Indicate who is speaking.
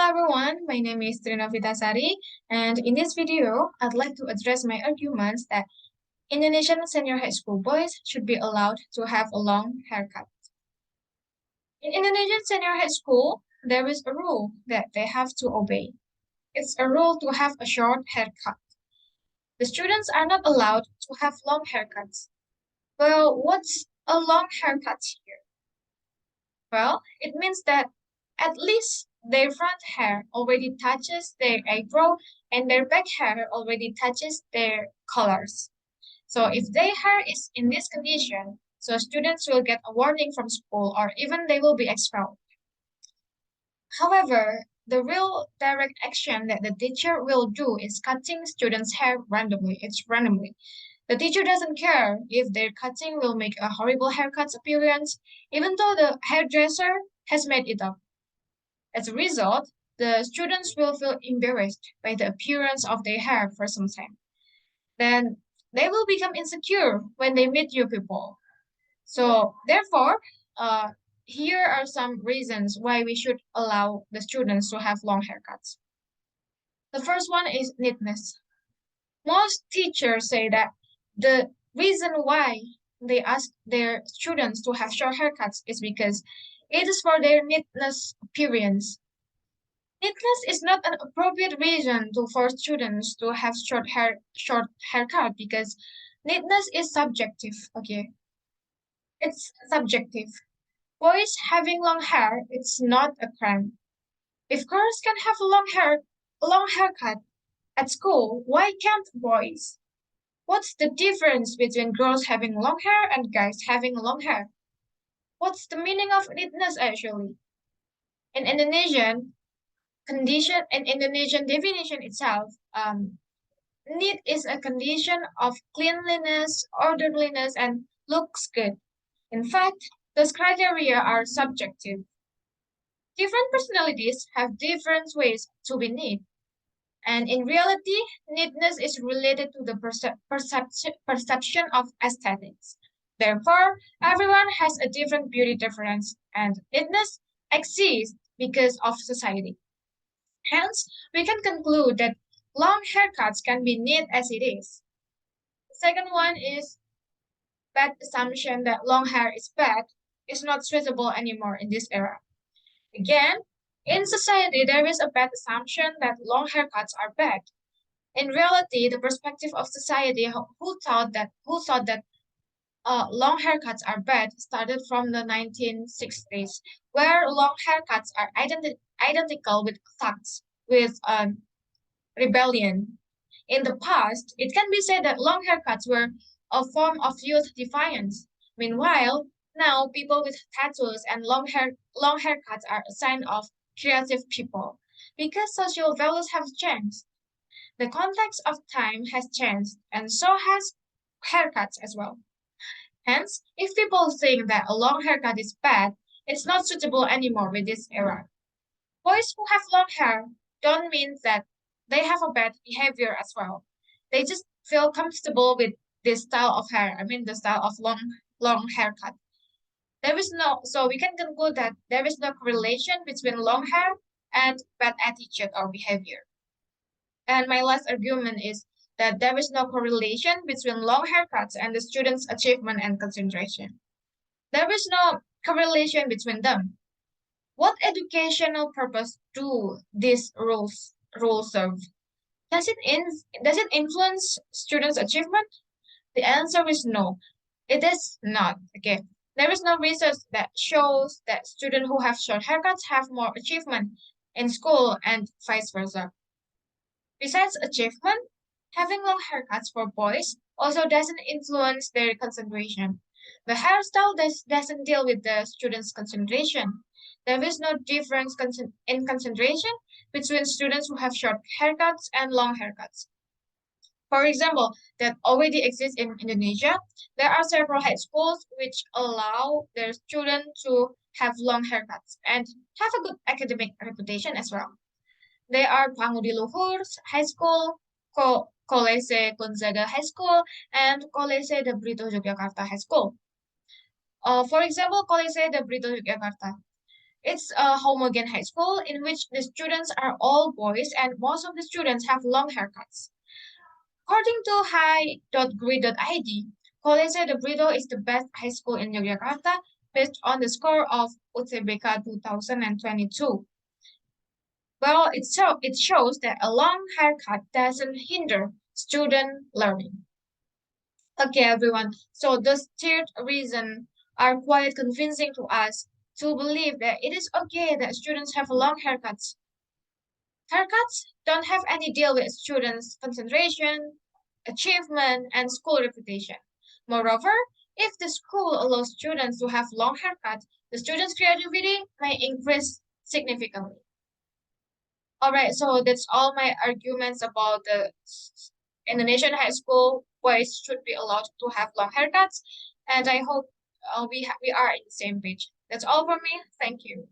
Speaker 1: everyone, my name is Trina Vitasari, and in this video, I'd like to address my arguments that Indonesian senior high school boys should be allowed to have a long haircut. In Indonesian senior high school, there is a rule that they have to obey. It's a rule to have a short haircut. The students are not allowed to have long haircuts. Well, what's a long haircut here? Well, it means that at least their front hair already touches their eyebrow and their back hair already touches their collars. So if their hair is in this condition, so students will get a warning from school or even they will be expelled. However, the real direct action that the teacher will do is cutting students' hair randomly. It's randomly. The teacher doesn't care if their cutting will make a horrible haircut appearance, even though the hairdresser has made it up. As a result, the students will feel embarrassed by the appearance of their hair for some time. Then they will become insecure when they meet new people. So therefore, here are some reasons why we should allow the students to have long haircuts. The first one is neatness. Most teachers say that the reason why they ask their students to have short haircuts is because it is for their neatness appearance. Neatness is not an appropriate reason to force students to have short haircut because neatness is subjective. Okay, it's subjective. Boys having long hair, it's not a crime. If girls can have long haircut at school, why can't boys? What's the difference between girls having long hair and guys having long hair? What's the meaning of neatness actually? In Indonesian definition itself, neat is a condition of cleanliness, orderliness, and looks good. In fact, those criteria are subjective. Different personalities have different ways to be neat. And in reality, neatness is related to the perception of aesthetics. Therefore, everyone has a different beauty difference, and neatness exists because of society. Hence, we can conclude that long haircuts can be neat as it is. The second one is bad assumption that long hair is bad is not suitable anymore in this era. Again, in society, there is a bad assumption that long haircuts are bad. In reality, the perspective of society who thought that long haircuts are bad started from the 1960s, where long haircuts are identical with thugs, with rebellion. In the past, it can be said that long haircuts were a form of youth defiance. Meanwhile, now people with tattoos and long haircuts are a sign of creative people because social values have changed. The context of time has changed, and so has haircuts as well. Hence, if people think that a long haircut is bad, it's not suitable anymore with this era. Boys who have long hair don't mean that they have a bad behavior as well. They just feel comfortable with this style of hair. I mean, the style of long haircut. So we can conclude that there is no correlation between long hair and bad attitude or behavior. And my last argument is that there is no correlation between long haircuts and the student's achievement and concentration. There is no correlation between them. What educational purpose do these rules serve? Does it influence students' achievement? The answer is no. It is not. Okay. There is no research that shows that students who have short haircuts have more achievement in school and vice versa. Besides achievement, having long haircuts for boys also doesn't influence their concentration. The hairstyle doesn't deal with the students' concentration. There is no difference in concentration between students who have short haircuts and long haircuts. For example, that already exists in Indonesia, there are several high schools which allow their students to have long haircuts and have a good academic reputation as well. They are Pangudi Luhur High School, Kolese Gonzaga High School, and Kolese de Brito Yogyakarta High School. For example, Kolese de Brito Yogyakarta. It's a homogeneous high school in which the students are all boys and most of the students have long haircuts. According to hi.grid.id, College de Brito is the best high school in Yogyakarta based on the score of UTBK 2022. Well, it shows that a long haircut doesn't hinder student learning. Okay, everyone. So the third reason are quite convincing to us to believe that it is okay that students have long haircuts. Haircuts don't have any deal with students' concentration, achievement, and school reputation. Moreover, if the school allows students to have long haircuts, the students' creativity may increase significantly. All right, so that's all my arguments about the Indonesian high school boys should be allowed to have long haircuts, and I hope we are in the same page. That's all from me. Thank you.